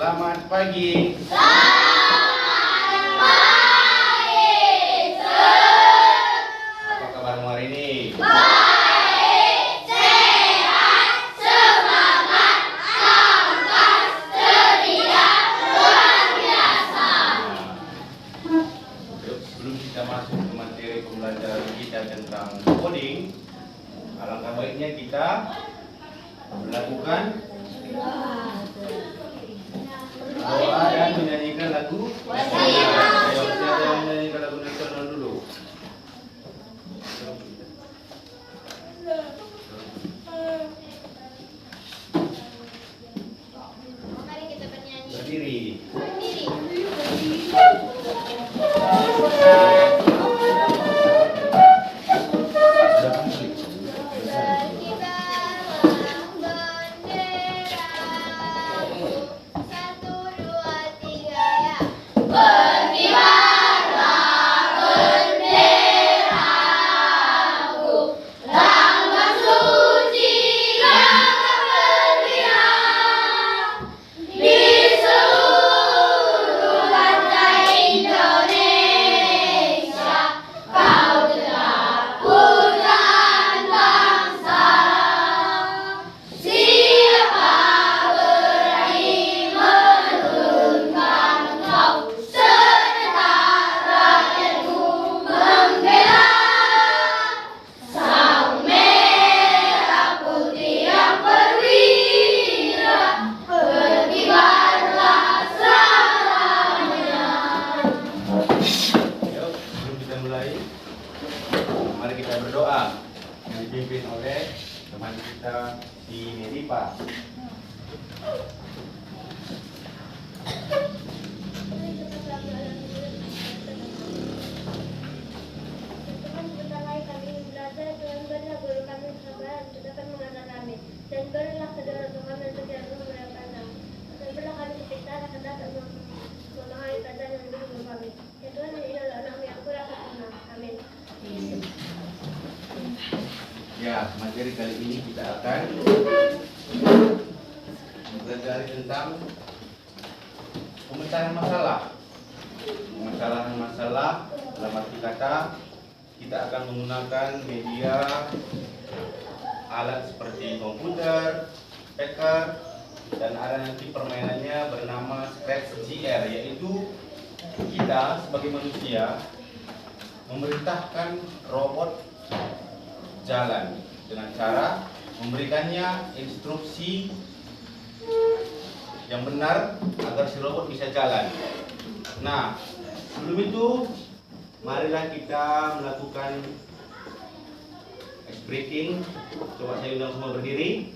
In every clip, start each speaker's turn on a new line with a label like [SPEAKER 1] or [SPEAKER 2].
[SPEAKER 1] Selamat pagi. Apa kabarmu hari ini? Sebelum kita masuk ke materi pembelajaran kita tentang coding, alangkah baiknya kita melakukan doa dan menyanyikan lagu nasional. Ayo, siapa yang menyanyikan lagu nasional dulu?
[SPEAKER 2] Mari kita bernyanyi.
[SPEAKER 1] Berdiri. Mari kita berdoa yang dipimpin oleh teman kita di Nedipa.
[SPEAKER 2] Sebentar lagi kami belajar dengan berilah guru kami kesabaran untuk dapat mengajar kami, dan berilah saudara Tuhan untuk tidak memuliakan. Dan berilah kami kepikiran akan dapat memahami pelajaran yang diberi guru kami. Ya Tuhan, ini adalah anakmu yang kurang sempurna. Amin.
[SPEAKER 1] Ya, materi kali ini kita akan mempelajari tentang pemecahan masalah. Pemecahan masalah dalam arti kata kita akan menggunakan media alat seperti komputer, speaker, dan ada nanti permainannya bernama Scratch GR, yaitu kita sebagai manusia memerintahkan robot jalan dengan cara memberikannya instruksi yang benar agar si robot bisa jalan. Nah, sebelum itu marilah kita melakukan ice breaking. Coba saya undang semua berdiri.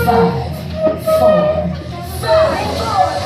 [SPEAKER 3] Five, four, three,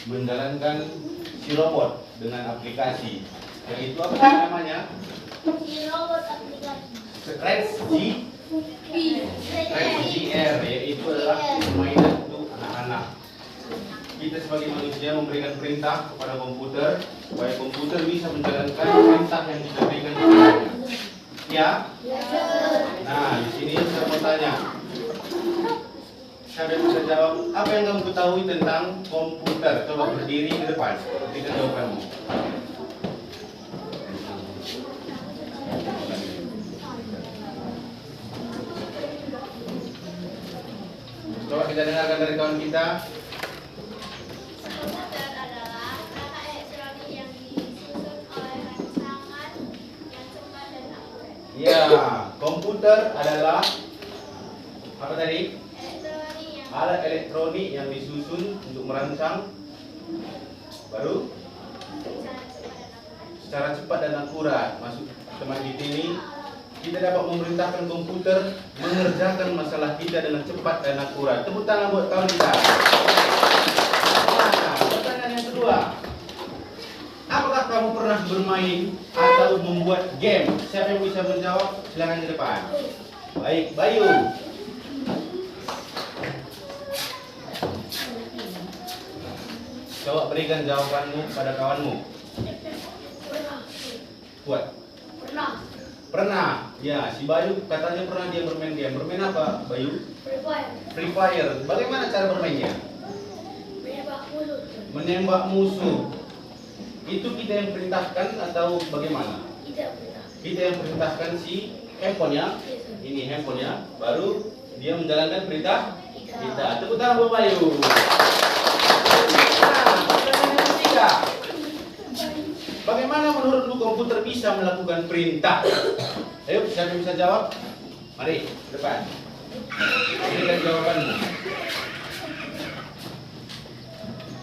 [SPEAKER 1] menjalankan si robot dengan aplikasi. Yaitu apa sih namanya?
[SPEAKER 2] Si robot aplikasi.
[SPEAKER 1] Scratch GR, yaitu adalah permainan untuk anak-anak. Kita sebagai manusia memberikan perintah kepada komputer supaya komputer bisa menjalankan perintah yang kita berikan kepadanya. Ya? Nah, di sini saya mau tanya. Siapa yang bisa jawab? Apa yang kamu ketahui tentang komputer? Coba berdiri ke depan. Berikan jawabanmu. Coba kita dengarkan dari kawan kita.
[SPEAKER 2] Komputer adalah data elektronik yang disusun oleh rangsangan yang cepat dan akurat.
[SPEAKER 1] Ya, komputer adalah apa tadi? Alat elektronik yang disusun untuk merancang baru secara cepat dan akurat. Masuk teman kita ini, kita dapat memerintahkan komputer mengerjakan masalah kita dengan cepat dan akurat. Tepuk tangan buat kawan kita. Nah, pertanyaan yang kedua, apakah kamu pernah bermain atau membuat game? Siapa yang bisa menjawab? Silakan ke depan. Baik, Bayu. Coba berikan jawabanmu pada kawanmu. Kuat. Pernah. Ya, si Bayu katanya pernah dia bermain game. Bermain apa, Bayu? Free Fire. Bagaimana cara bermainnya? Menembak musuh. Itu kita yang perintahkan atau bagaimana? Kita yang perintahkan si handphonenya. Ini handphonenya. Baru dia menjalankan perintah kita. Tepuk tangan buat Bayu. Bagaimana menurutmu komputer bisa melakukan perintah? Ayo, siapa yang bisa jawab? Mari, ke depan. Berikan jawabanmu.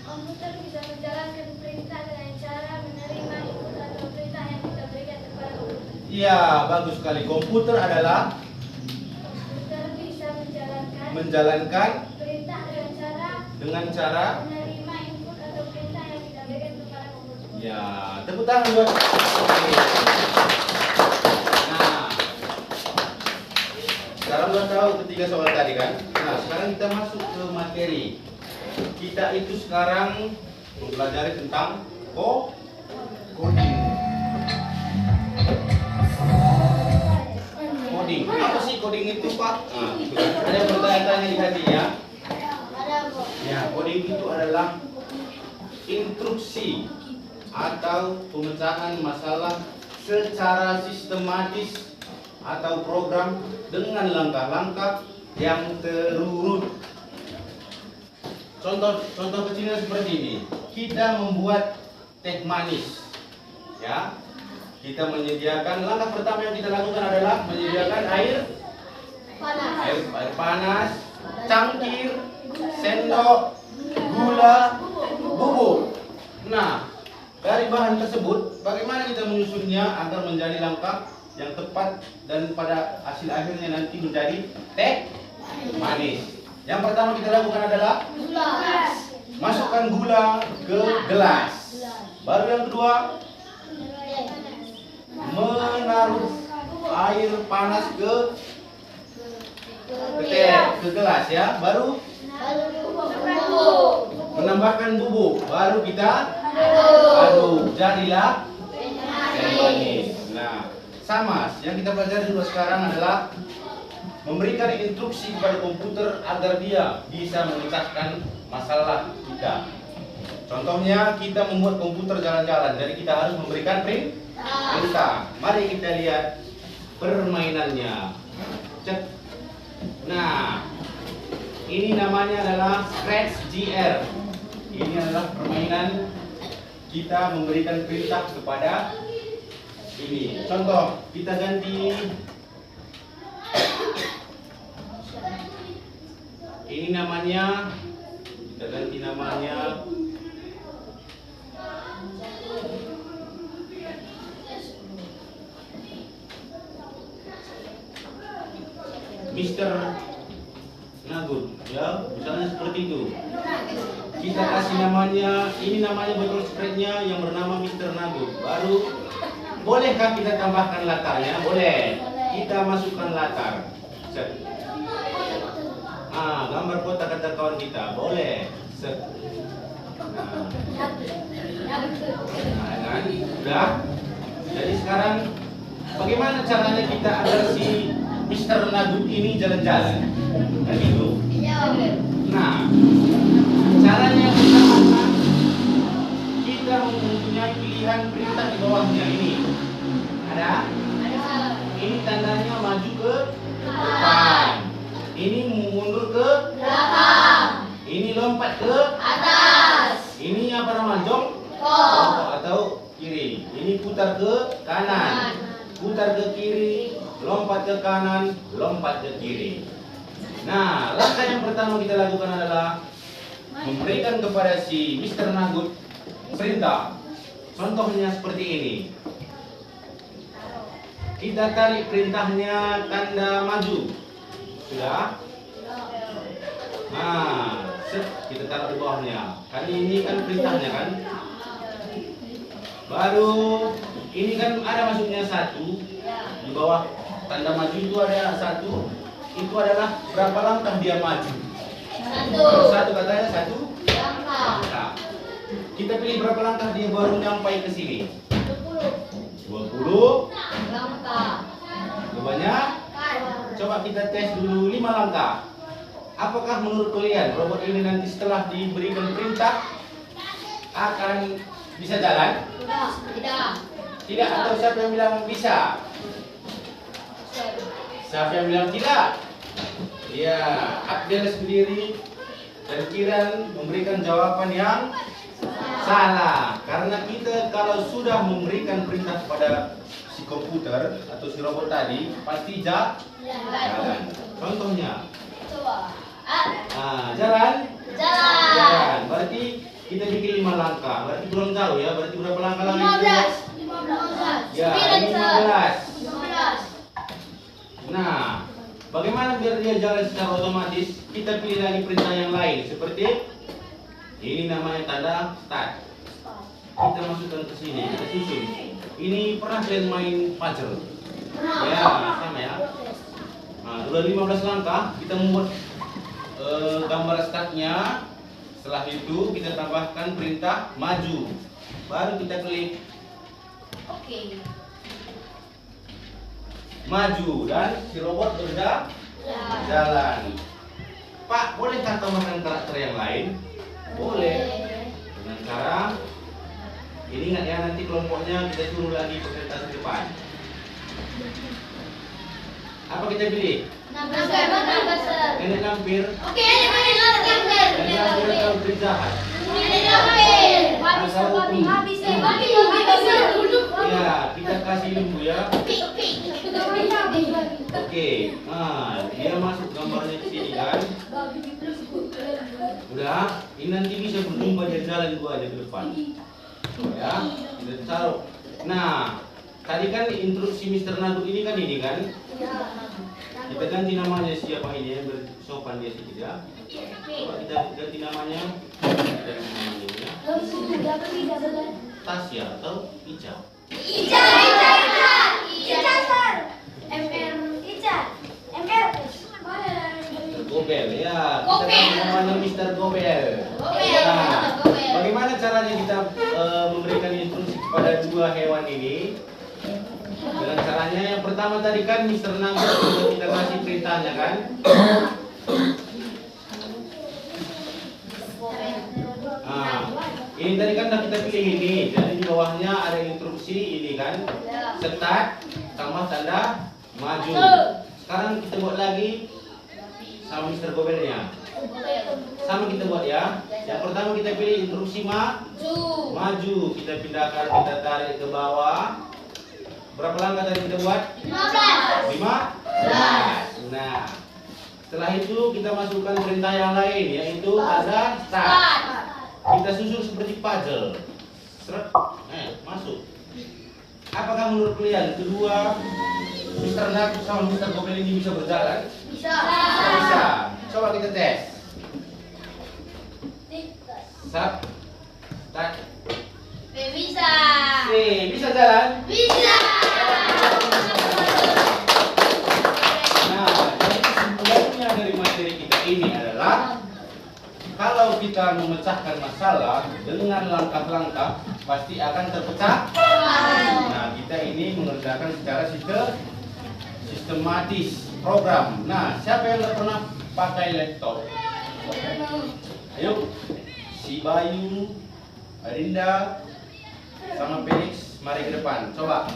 [SPEAKER 2] Komputer bisa menjalankan perintah dengan cara menerima input atau perintah yang kita berikan kepada komputer.
[SPEAKER 1] Iya, bagus sekali. Komputer adalah
[SPEAKER 2] Komputer bisa
[SPEAKER 1] menjalankan
[SPEAKER 2] perintah dengan
[SPEAKER 1] cara
[SPEAKER 2] menerima input atau perintah yang kita berikan kepada komputer.
[SPEAKER 1] ya, tepuk tangan buat. Nah, sekarang udah tahu ketiga soal tadi kan? Nah, sekarang kita masuk ke materi. Kita itu sekarang mempelajari tentang coding. Coding. Apa sih coding itu, Pak? Nah, ada yang bertanya-tanya di hati ya? Ya, coding itu adalah instruksi atau pemecahan masalah secara sistematis atau program dengan langkah-langkah yang terurut. Contoh kecilnya seperti ini. Kita membuat teh manis. Ya. Kita menyediakan, langkah pertama yang kita lakukan adalah menyediakan air panas, cangkir, sendok, gula, bubuk. Nah, dari bahan tersebut, bagaimana kita menyusunnya agar menjadi langkah yang tepat dan pada hasil akhirnya nanti menjadi teh manis. Yang pertama kita lakukan adalah masukkan gula ke gelas. Baru yang kedua, menaruh air panas ke gelas ya. Baru menambahkan bubuk. Baru kita aduk. Jadilah teh manis. Nah, sama yang kita pelajari dulu sekarang adalah memberikan instruksi kepada komputer agar dia bisa memecahkan masalah kita. Contohnya kita membuat komputer jalan-jalan, jadi kita harus memberikan perintah. Mari kita lihat permainannya. Cek. Nah, ini namanya adalah Scratch GR. Ini adalah permainan kita memberikan perintah kepada ini. Contoh, kita ganti. Ini namanya, kita ganti namanya Mr. Nagut, ya, misalnya seperti itu. kita kasih namanya, ini namanya betul spreadnya yang bernama Mr. Nugget. Baru, bolehkah kita tambahkan latarnya? Boleh. Kita masukkan latar. Set. Gambar kota kata kawan kita. Boleh. Set. Kan? Udah. Jadi sekarang bagaimana caranya kita agar si Mr. Nugget ini jalan-jalan? Kan itu? Nah, caranya pertama kita mempunyai pilihan perintah di bawahnya ini. Ada? Ini tandanya maju ke depan. Ini mundur ke belakang. Ini lompat ke atas. Ini apa nama? Jongkok atau kiri. Ini putar ke kanan. Putar ke kiri, lompat ke kanan, lompat ke kiri. Nah, langkah yang pertama kita lakukan adalah memberikan kepada si Mr. Nugget perintah. Contohnya seperti ini. Kita tarik perintahnya tanda maju. Sudah? Nah, kita taruh di bawahnya. Kan ini kan perintahnya kan? Baru ini kan ada masuknya satu. Di bawah tanda maju itu ada satu. Itu adalah berapa langkah dia maju? Satu katanya satu langkah. Kita pilih berapa langkah dia baru nyampai ke sini? 20 langkah. Banyak? Coba kita tes dulu 5 langkah. Apakah menurut kalian robot ini nanti setelah diberikan perintah akan bisa jalan? Tidak. Atau siapa yang bilang bisa? Siapa yang bilang tidak? Ya, Abdel sendiri dan Kiran memberikan jawaban yang salah. Karena kita kalau sudah memberikan perintah kepada si komputer atau si robot tadi, pasti jalan. Contohnya, jalan. Berarti kita bikin 5 langkah. Berarti kurang jauh ya. Berarti berapa langkah lagi? 15. Ya, 15. Nah, bagaimana biar dia jalan secara otomatis? Kita pilih lagi perintah yang lain. Seperti ini namanya tanda start. Kita masukkan ke sini, kita susun. Ini pernah kalian main puzzle? Ya, sama ya. Nah, udah 15 langkah, kita membuat gambar startnya. Setelah itu kita tambahkan perintah maju. Baru kita klik maju dan si robot berjalan. Pak, bolehkah tambahkan karakter yang lain? Boleh. Dengan cara ini ingat ya, nanti kelompoknya kita suruh lagi presentasi depan. Apa kita pilih? Nenek lampir.
[SPEAKER 2] Oke, nenek lampir.
[SPEAKER 1] Nenek lampir atau berjahat?
[SPEAKER 2] Nenek lampir.
[SPEAKER 1] Habis. Ya, kita kasih lembu ya. Oke, nah dia masuk gambarnya ke sini kan? Udah, ini nanti bisa berjumpa dia jalan gua aja ke depan. Ya, kita taruh. Nah, tadi kan instruksi Mr. Nugget ini kan? Kita ganti namanya siapa ini yang bersopan dia sedikit ya. Coba kita ganti namanya. Tasya atau Ica?
[SPEAKER 2] Ica, sir. MR.
[SPEAKER 1] Gobel ya. Kita ganti namanya Mr. Gobel. Nah, bagaimana caranya kita memberikan instruksi kepada dua hewan ini? Dengan caranya yang pertama tadi kan Mr. Nugget sudah kita kasih perintahnya kan? Ini tadi kan sudah kita pilih ini, jadi di bawahnya ada instruksi ini kan? Start tambah tanda maju. Sekarang kita buat lagi sama Mr. Gobelnya. Sama kita buat ya. Yang pertama kita pilih instruksi maju. Kita pindahkan, kita tarik ke bawah. Berapa langkah tadi kita buat? 15. Nah, setelah itu kita masukkan perintah yang lain, yaitu tanda start. Kita susun seperti puzzle. Seret, masuk. Apakah menurut kalian kedua Mr. Nugget sama Mr. Gobel ini bisa berjalan? Bisa. Coba kita tes. Start.
[SPEAKER 2] Bisa.
[SPEAKER 1] Bisa jalan?
[SPEAKER 2] Bisa.
[SPEAKER 1] Nah, jadi kesimpulannya dari materi kita ini adalah kalau kita memecahkan masalah dengan langkah-langkah pasti akan terpecah. Nah, kita ini mengerjakan secara sistematis program. Nah, siapa yang nggak pernah pakai laptop? Ayo, si Bayu, Arinda, sama Felix, mari ke depan. Coba.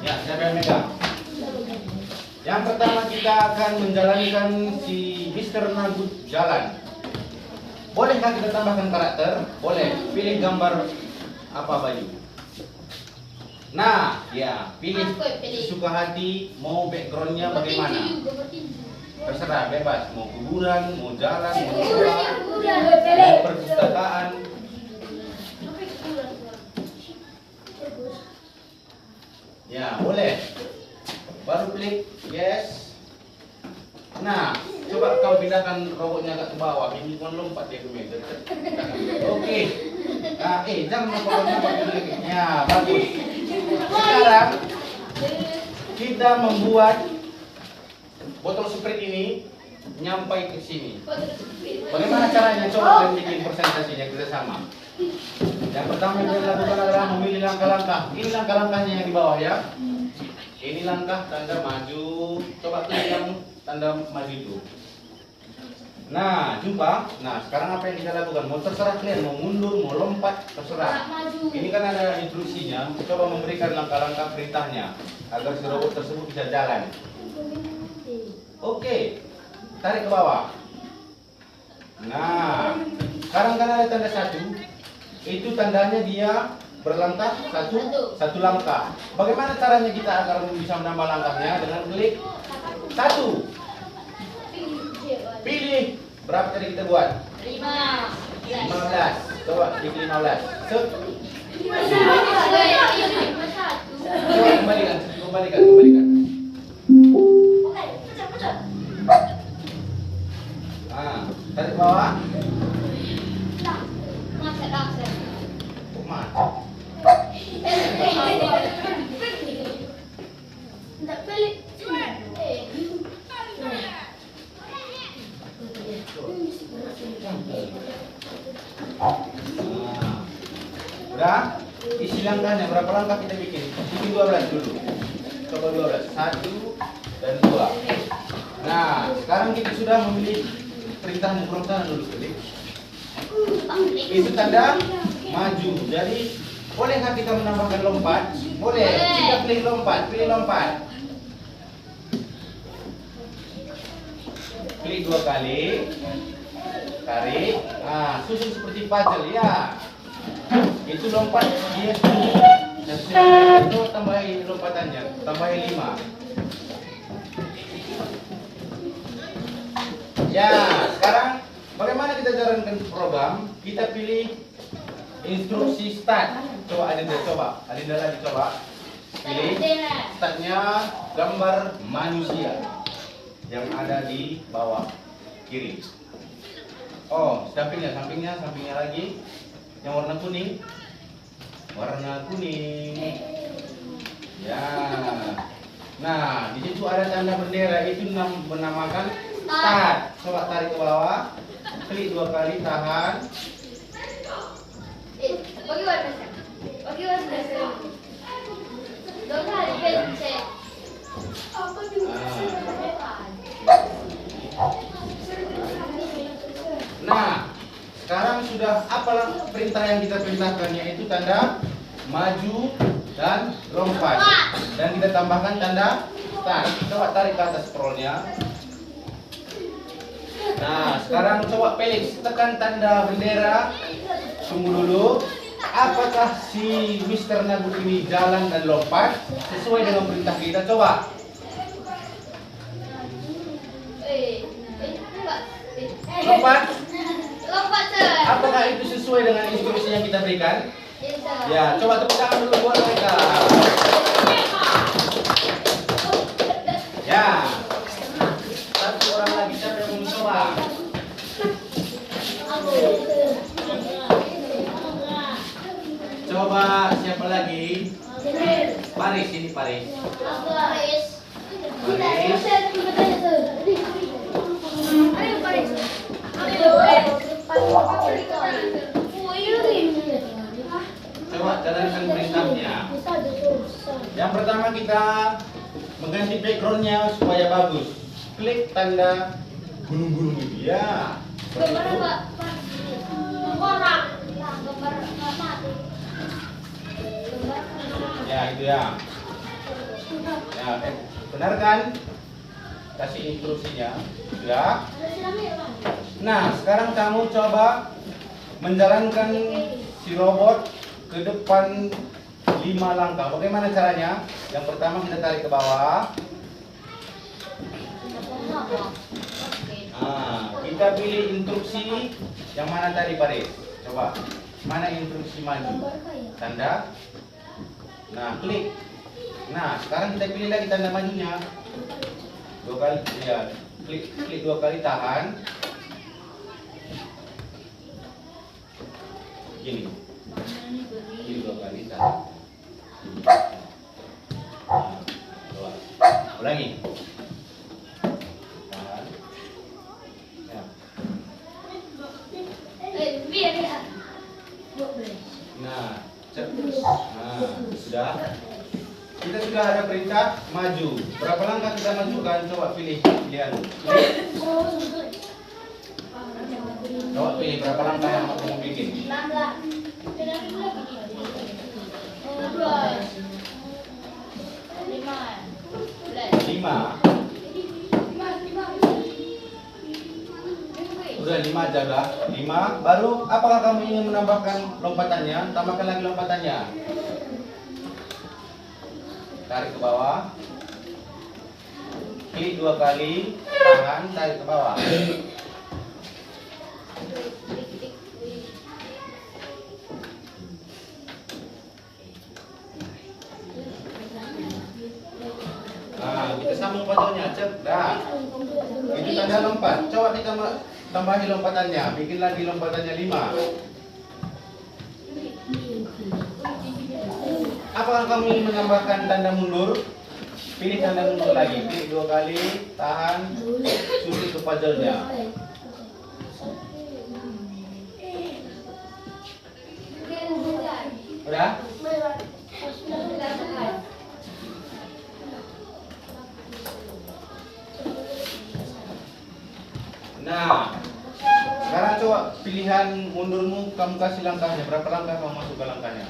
[SPEAKER 1] Ya, siapa yang megang? Yang pertama kita akan menjalankan si Mr. Nagut jalan. Bolehkah kita tambahkan karakter? Boleh. Pilih gambar apa Bayu? Nah, ya, pilih sesuka hati. Mau backgroundnya bagaimana? Terserah, bebas. Mau kuburan, mau jalan, mau sekolah, mau perpustakaan. Ya, boleh. Baru klik yes. Nah, coba kau pindahkan robotnya ke bawah. Ini pun lompat dia ke meja. Oke. Nah, jangan lompat lagi. Ya, bagus. Sekarang kita membuat botol Sprite ini nyampai ke sini. Bagaimana caranya? Coba kalian bikin presentasinya kita sama. Yang pertama yang kita lakukan adalah memilih langkah-langkah. Ini langkah-langkahnya yang di bawah ya. Ini langkah tanda maju. Coba klik yang tanda maju itu. Nah, jumpa. Nah, sekarang apa yang kita lakukan? Mau terserah kalian, mau mundur, mau lompat, terserah. Ini kan ada instruksinya. Coba memberikan langkah-langkah perintahnya agar si robot tersebut bisa jalan. Oke, tarik ke bawah. Nah, sekarang kan ada tanda 1. Itu tandanya dia berlangkah satu langkah. Bagaimana caranya kita agar bisa menambah langkahnya? Dengan klik 1. Pilih berapa tadi kita buat? 15. Coba klik 15. Coba kembalikan. Nah, tarik ke bawah. Udah? Isi langkahnya berapa langkah kita bikin? Bikin 12 dulu. Coba 12. 1 dan 2. Nah, sekarang kita sudah memilih perintah muncul sana dulu. Itu tanda maju. Jadi, bolehkah kita menambahkan lompat? Boleh. Kita pilih lompat. Klik 2 kali. Tarik. Nah, susun seperti puzzle ya. Itu lompat dia dan itu tambahin lompatannya, tambahin 5. Ya, sekarang bagaimana kita jalankan program? Kita pilih instruksi start. Coba Adinda lagi coba. Pilih startnya gambar manusia yang ada di bawah kiri. Oh, sampingnya lagi. Yang warna kuning. Ya. Nah, di situ ada tanda bendera, itu menamakan start. Coba tarik ke bawah. Klik 2 kali, tahan. Nah, sekarang sudah apa perintah yang kita perintahkan, yaitu tanda maju dan lompat. Dan kita tambahkan tanda start. Coba tarik ke atas scrollnya. Nah, sekarang coba Felix tekan tanda bendera. Tunggu dulu. Apakah si Mr. Nagut ini jalan dan lompat sesuai dengan perintah kita? Coba.
[SPEAKER 2] Lompat
[SPEAKER 1] Apakah itu sesuai dengan instruksi yang kita berikan? Ya, coba tepuk tangan dulu buat mereka. Ya, satu orang lagi siapa yang mau mencoba? Coba siapa lagi? Paris, ini Paris. Paris. Coba jalankan perintahnya. Yang pertama kita mengganti backgroundnya supaya bagus. Klik tanda gunung-gunung itu ya. Ya itu ya. Ya, benarkan. Kasih instruksinya. Sudah. Nah, sekarang kamu coba menjalankan si robot ke depan 5 langkah. Bagaimana caranya? Yang pertama kita tarik ke bawah. Kita pilih instruksi yang mana tadi, Paris? Coba. Mana instruksi maju? Tanda. Nah, klik. Nah, sekarang kita pilih lagi tanda majunya. 2 kali, ya. Klik 2 kali, tahan. Gini. Klik 2 kali, tahan. Nah, ulangi. Tahan. Ya. Nah, sudah. Kita sudah ada perintah maju. Berapa langkah kita majukan? Coba pilih pilihan. Coba pilih berapa langkah yang mau kamu bikin. 5. Udah 5 aja lah. 5. Baru apakah kamu ingin menambahkan lompatannya? Tambahkan lagi lompatannya. Tarik ke bawah. Klik 2 kali, tahan, tarik ke bawah. Nah, kita sambung pajonnya, cek. Dah. Ini tanda lompat. Coba kita tambahi lompatannya. Bikin lagi lompatannya 5. Apakah kamu ingin menambahkan tanda mundur? Pilih tanda mundur lagi. Pilih 2 kali, tahan, suntik ke pajolnya. Udah? Nah, sekarang coba pilihan mundurmu, kamu kasih langkahnya. Berapa langkah kamu masuk ke langkahnya?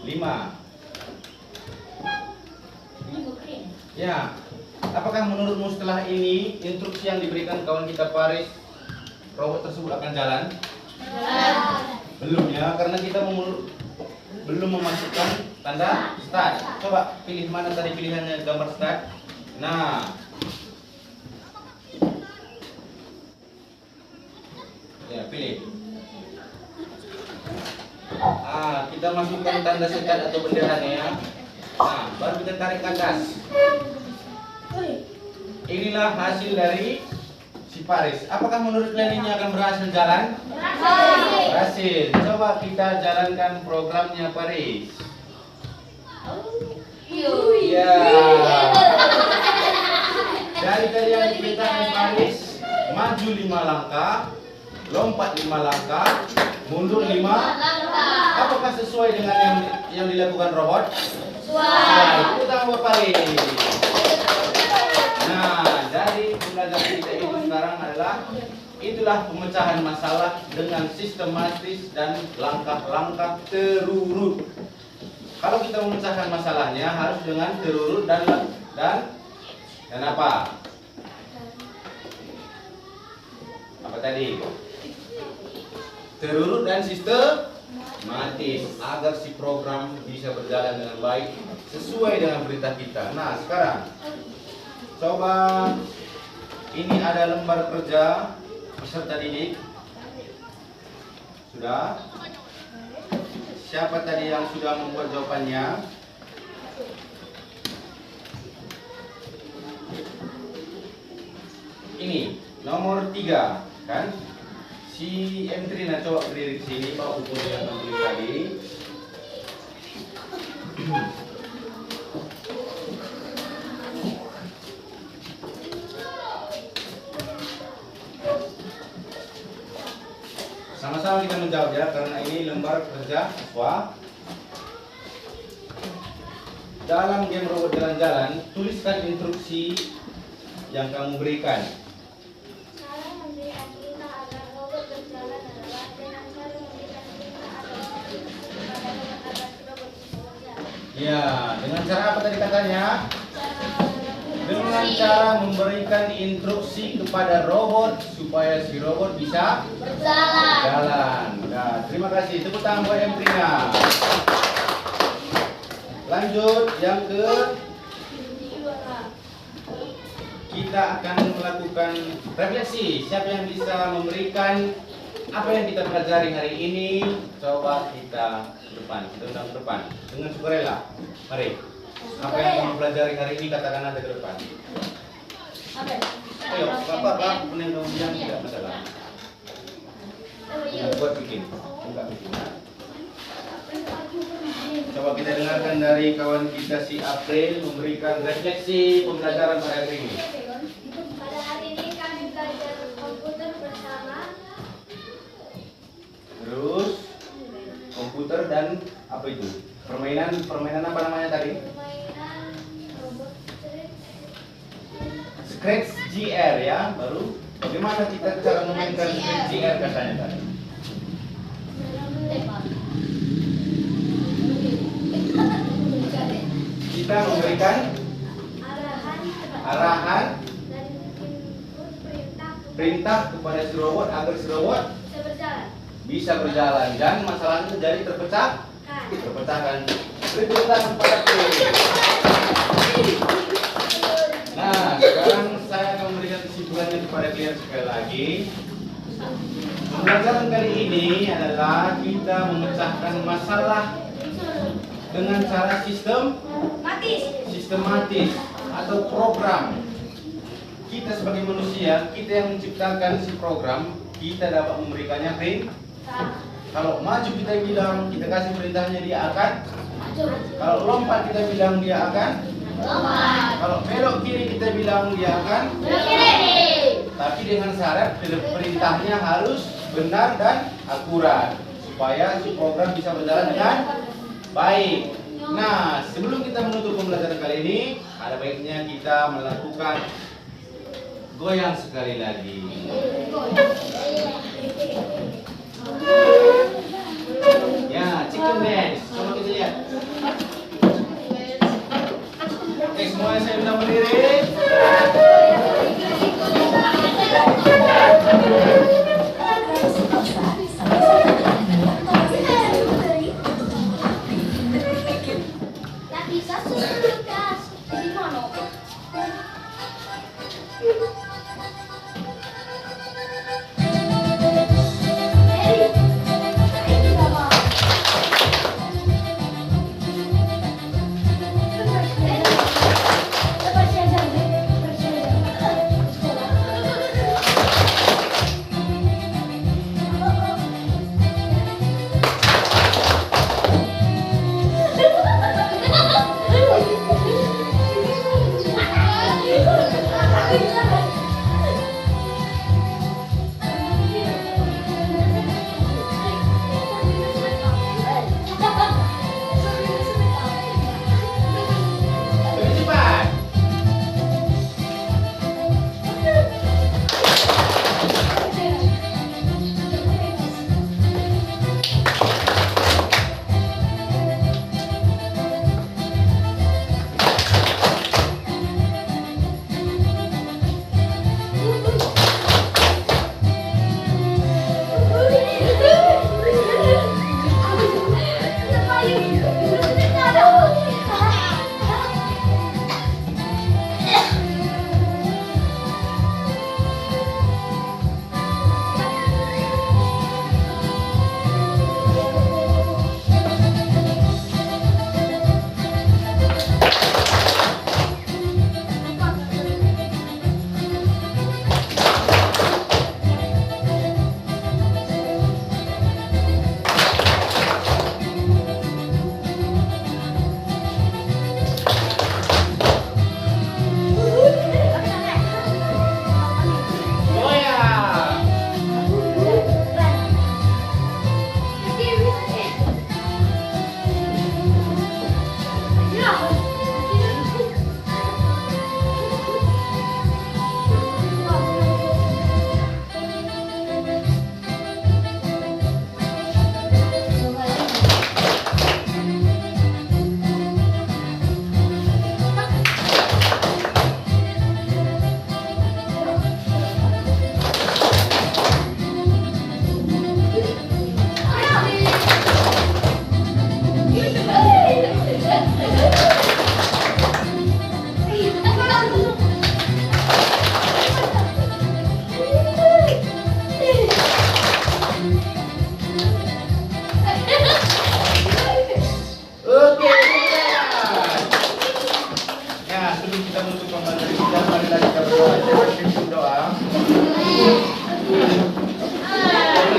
[SPEAKER 1] 5. Ya, apakah menurutmu setelah ini instruksi yang diberikan kawan kita Paris, robot tersebut akan jalan? Belum ya, karena kita belum memasukkan tanda start. Coba pilih mana tadi pilihannya gambar start. Nah, ya pilih. Kita masukkan tanda sekat atau benderanya ya. Nah, baru kita tarik ke atas. Inilah hasil dari si Paris. Apakah menurut kalian ini akan berhasil jalan? Berhasil. Coba kita jalankan programnya Paris. Ya. Dari tadi yang diperintahkan Paris, maju 5 langkah, lompat 5 langkah, mundur 5. Apakah sesuai dengan yang dilakukan robot? Sesuai. Tepuk tangan buat Paris. Nah, dari pembelajaran kita itu sekarang adalah itulah pemecahan masalah dengan sistematis dan langkah-langkah terurut. Kalau kita memecahkan masalahnya harus dengan terurut dan apa? Apa tadi? Terurut dan sistematis agar si program bisa berjalan dengan baik sesuai dengan perintah kita. Nah, sekarang coba Ini ada lembar kerja peserta didik. Sudah? Siapa tadi yang sudah membuat jawabannya? Ini nomor 3, kan? Si Emtrina coba berdiri di sini, bawa buku yang kamu tulis tadi. Sama-sama kita menjawab ya, karena ini lembar kerja siswa. Dalam game robot jalan-jalan, tuliskan instruksi yang kamu berikan.
[SPEAKER 2] Cara memberikan perintah agar robot berjalan adalah dengan cara memberikan perintah agar kepada robot agar si robot bisa berjalan.
[SPEAKER 1] Ya, dengan cara apa tadi katanya? Dengan cara memberikan instruksi kepada robot supaya si robot bisa jalan. Nah, terima kasih. Tepuk tangan buat Emtrina. Lanjut yang ke, kita akan melakukan refleksi. Siapa yang bisa memberikan apa yang kita pelajari hari ini? Coba kita ke depan, kita undang ke depan dengan sukarela. Mari. Apa yang kamu pelajari hari ini katakan ada ke depan. Ayo, bapak punya yang tidak masalah. Yang buat bikin, enggak bikin. Coba kita dengarkan dari kawan kita si April memberikan refleksi pembelajaran pada hari ini.
[SPEAKER 2] Pada hari ini kami belajar komputer bersama.
[SPEAKER 1] Terus komputer dan apa itu? Permainan apa namanya tadi?
[SPEAKER 2] Permainan robot
[SPEAKER 1] Scratch GR ya, baru. Bagaimana kita cara memainkan Scratch GR katanya tadi? Kita memberikan arahan
[SPEAKER 2] dan input
[SPEAKER 1] perintah kepada si robot agar si robot
[SPEAKER 2] bisa berjalan.
[SPEAKER 1] bisa berjalan dan masalahnya jadi terpecahkan. Beri tepuk tangan kepada April. Nah, sekarang saya akan memberikan kesimpulannya kepada kalian sekali lagi. Pembelajaran kali ini adalah kita memecahkan masalah dengan cara sistematis atau program. Kita sebagai manusia, kita yang menciptakan si program, kita dapat memberikannya perintah. Kalau maju kita bilang, kita kasih perintahnya dia akan. Kalau lompat kita bilang dia akan. Kalau belok kiri kita bilang dia akan. Tapi dengan syarat perintahnya harus benar dan akurat supaya si program bisa berjalan dengan baik. Nah, sebelum kita menutup pembelajaran kali ini, ada baiknya kita melakukan goyang sekali lagi. Ya, chicken dance. Coba kita lihat. Oke, semuanya saya undang berdiri.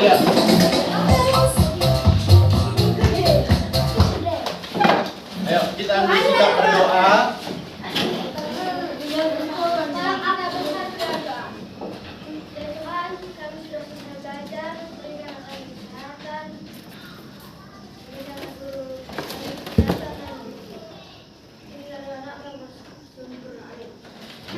[SPEAKER 1] lihat. Ayo kita berdoa.